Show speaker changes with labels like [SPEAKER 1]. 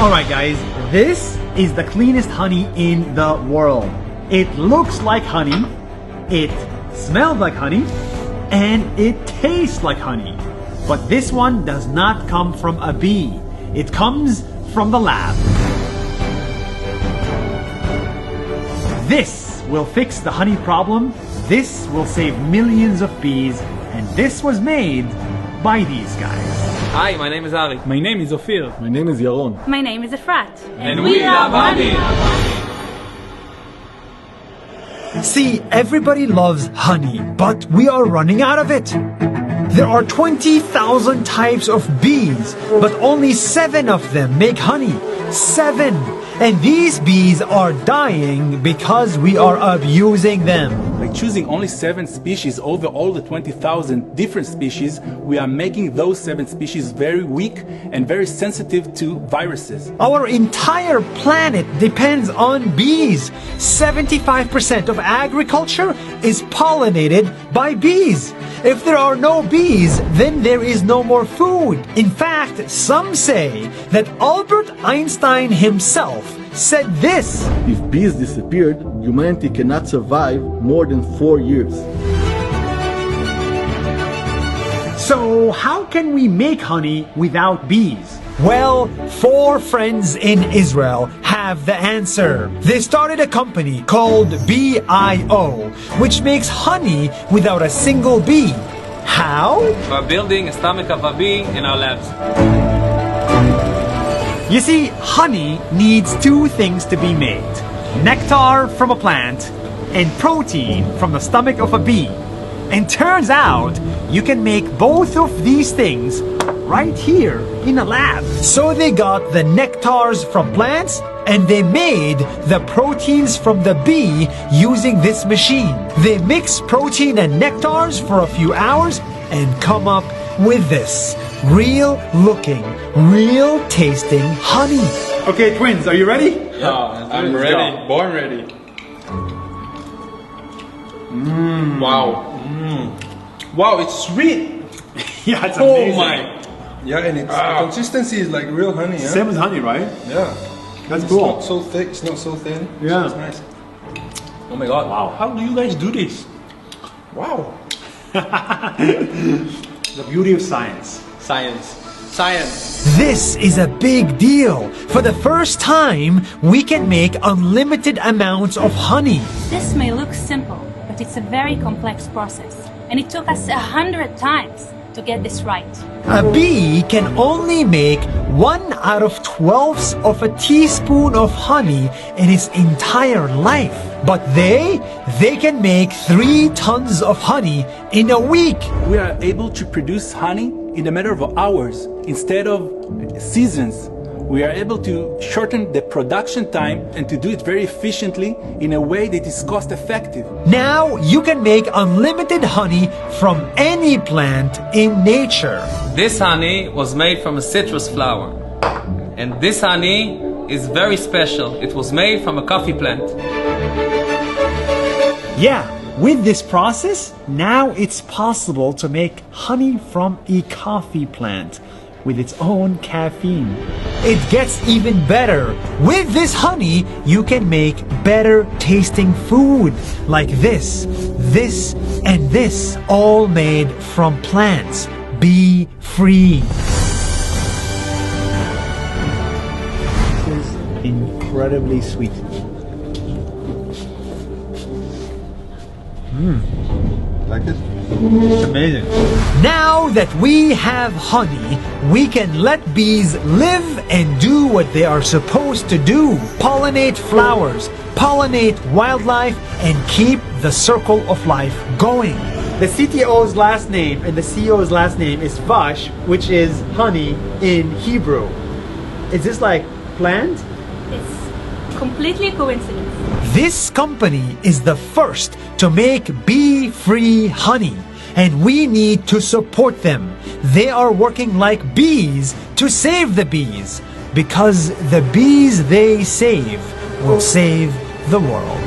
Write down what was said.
[SPEAKER 1] Alright guys, this is the cleanest honey in the world. It looks like honey, it smells like honey, and it tastes like honey. But this one does not come from a bee. It comes from the lab. This will fix the honey problem. This will save millions of bees. And this was made by these guys.
[SPEAKER 2] Hi, my name is Ari.
[SPEAKER 3] My name is Ophir.
[SPEAKER 4] My name is Yaron.
[SPEAKER 5] My name is Efrat.
[SPEAKER 2] And we love honey.
[SPEAKER 1] See, everybody loves honey, but we are running out of it. There are 20,000 types of bees, but only 7 of them make honey. 7! And these bees are dying because we are abusing them.
[SPEAKER 3] By choosing only 7 species over all the 20,000 different species, we are making those 7 species very weak and very sensitive to viruses.
[SPEAKER 1] Our entire planet depends on bees. 75% of agriculture is pollinated by bees. If there are no bees, then there is no more food. In fact, some say that Albert Einstein himself said this:
[SPEAKER 4] If bees disappeared, humanity cannot survive more than 4 years.
[SPEAKER 1] So how can we make honey without bees? Well, 4 friends in Israel have the answer. They started a company called BIO, which makes honey without a single bee. How?
[SPEAKER 2] We're building a stomach of a bee in our labs.
[SPEAKER 1] You see, honey needs 2 things to be made: nectar from a plant and protein from the stomach of a bee. And turns out you can make both of these things right here in a lab. So they got the nectars from plants and they made the proteins from the bee using this machine. They mix protein and nectars for a few hours and come up with this real looking, real tasting honey. Okay, twins, are you ready?
[SPEAKER 6] Yeah, I'm ready. Born ready. Wow. Wow, it's sweet.
[SPEAKER 1] Yeah, it's
[SPEAKER 6] Oh
[SPEAKER 1] amazing.
[SPEAKER 6] my. Yeah, and it's the consistency is like real honey. Yeah.
[SPEAKER 1] Same as honey, right?
[SPEAKER 6] Yeah.
[SPEAKER 1] That's
[SPEAKER 6] It's
[SPEAKER 1] cool.
[SPEAKER 6] not so thick. It's not so thin.
[SPEAKER 1] Yeah.
[SPEAKER 6] So it's nice.
[SPEAKER 3] Oh my god, wow. How do you guys do this?
[SPEAKER 6] Wow.
[SPEAKER 1] The beauty of science.
[SPEAKER 2] Science. Science.
[SPEAKER 1] This is a big deal. For the first time, we can make unlimited amounts of honey.
[SPEAKER 5] This may look simple, but it's a very complex process. And it took us 100 times to get this right.
[SPEAKER 1] A bee can only make 1 out of 12ths of a teaspoon of honey in its entire life. But they can make 3 tons of honey in a week.
[SPEAKER 3] We are able to produce honey in a matter of hours instead of seasons. We are able to shorten the production time and to do it very efficiently in a way that is cost effective.
[SPEAKER 1] Now you can make unlimited honey from any plant in nature.
[SPEAKER 2] This honey was made from a citrus flower. And this honey is very special. It was made from a coffee plant.
[SPEAKER 1] Yeah, with this process, now it's possible to make honey from a coffee plant with its own caffeine. It gets even better. With this honey, you can make better tasting food like this, and this, all made from plants. Bee free. This is incredibly sweet.
[SPEAKER 4] Like it?
[SPEAKER 1] It's amazing. Now that we have honey, we can let bees live and do what they are supposed to do. Pollinate flowers, pollinate wildlife, and keep the circle of life going. The CTO's last name and the CEO's last name is Vash, which is honey in Hebrew. Is this like planned?
[SPEAKER 5] It's completely a coincidence.
[SPEAKER 1] This company is the first to make bee-free honey, and we need to support them. They are working like bees to save the bees, because the bees they save will save the world.